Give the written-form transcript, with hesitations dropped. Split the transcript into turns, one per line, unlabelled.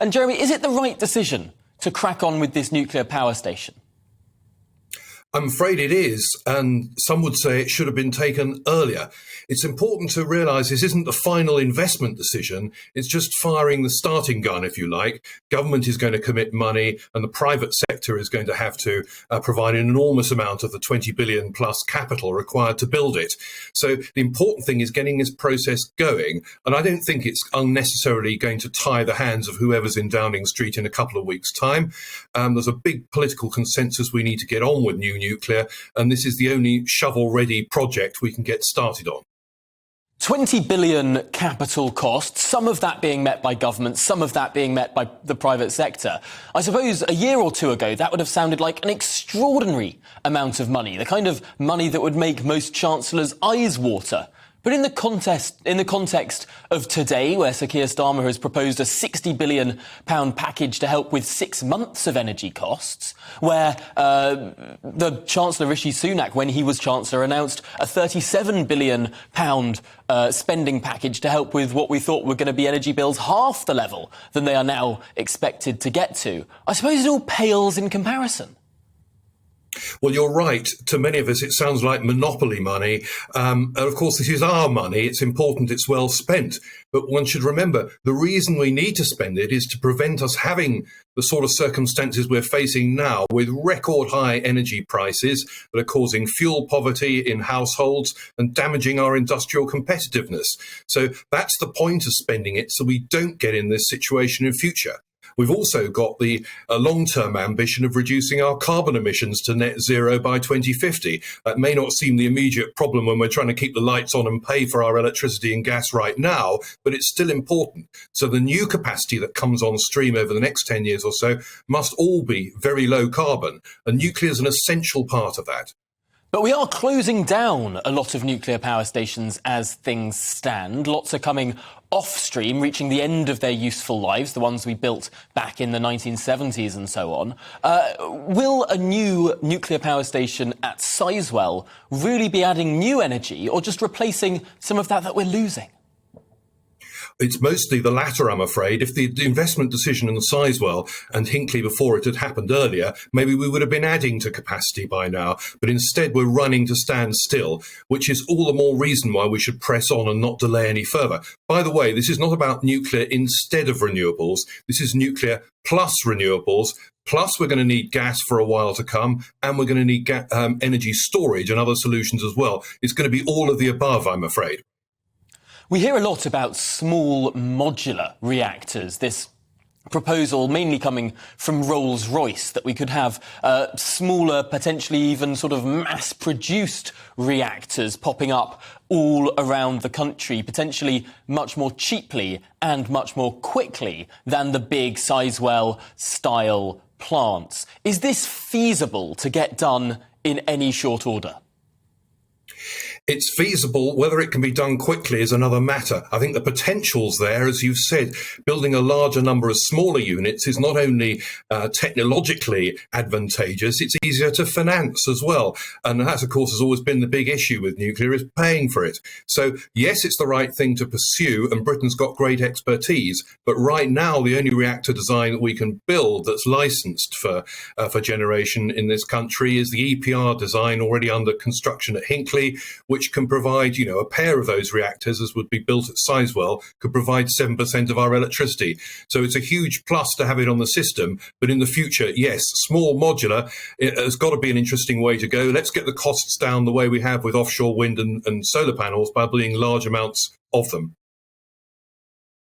And Jeremy, is it the right decision to crack on with this nuclear power station?
I'm afraid it is, and some would say it should have been taken earlier. It's important to realise this isn't the final investment decision, it's just firing the starting gun, if you like. Government is going to commit money, and the private sector is going to have to provide an enormous amount of the 20 billion plus capital required to build it. So the important thing is getting this process going, and I don't think it's unnecessarily going to tie the hands of whoever's in Downing Street in a couple of weeks' time. There's a big political consensus we need to get on with new nuclear, and this is the only shovel-ready project we can get started on.
20 billion capital costs, some of that being met by government, some of that being met by the private sector. I suppose a year or two ago, that would have sounded like an extraordinary amount of money, the kind of money that would make most chancellors' eyes water. But in the context of today, where Sir Keir Starmer has proposed a £60 billion package to help with 6 months of energy costs, where the Chancellor Rishi Sunak, when he was Chancellor, announced a £37 billion spending package to help with what we thought were going to be energy bills half the level than they are now expected to get to, I suppose it all pales in comparison.
Well, you're right. To many of us, it sounds like monopoly money. And of course, this is our money. It's important it's well spent. But one should remember the reason we need to spend it is to prevent us having the sort of circumstances we're facing now with record high energy prices that are causing fuel poverty in households and damaging our industrial competitiveness. So that's the point of spending it, so we don't get in this situation in future. We've also got the long-term ambition of reducing our carbon emissions to net zero by 2050. That may not seem the immediate problem when we're trying to keep the lights on and pay for our electricity and gas right now, but it's still important. So the new capacity that comes on stream over the next 10 years or so must all be very low carbon, and nuclear is an essential part of that.
But we are closing down a lot of nuclear power stations as things stand. Lots are coming off stream, reaching the end of their useful lives, the ones we built back in the 1970s and so on. Will a new nuclear power station at Sizewell really be adding new energy or just replacing some of that we're losing?
It's mostly the latter, I'm afraid. If the investment decision in the Sizewell and Hinkley before it had happened earlier, maybe we would have been adding to capacity by now. But instead, we're running to stand still, which is all the more reason why we should press on and not delay any further. By the way, this is not about nuclear instead of renewables. This is nuclear plus renewables. Plus, we're going to need gas for a while to come, and we're going to need energy storage and other solutions as well. It's going to be all of the above, I'm afraid.
We hear a lot about small modular reactors, this proposal mainly coming from Rolls-Royce, that we could have smaller, potentially even sort of mass-produced reactors popping up all around the country, potentially much more cheaply and much more quickly than the big Sizewell-style plants. Is this feasible to get done in any short order?
It's feasible. Whether it can be done quickly is another matter. I think the potential's there, as you've said. Building a larger number of smaller units is not only technologically advantageous, it's easier to finance as well. And that, of course, has always been the big issue with nuclear, is paying for it. So, yes, it's the right thing to pursue, and Britain's got great expertise. But right now, the only reactor design that we can build that's licensed for generation in this country is the EPR design already under construction at Hinkley, which can provide, a pair of those reactors, as would be built at Sizewell, could provide 7% of our electricity. So it's a huge plus to have it on the system. But in the future, yes, small modular, it has got to be an interesting way to go. Let's get the costs down the way we have with offshore wind and solar panels by building large amounts of them.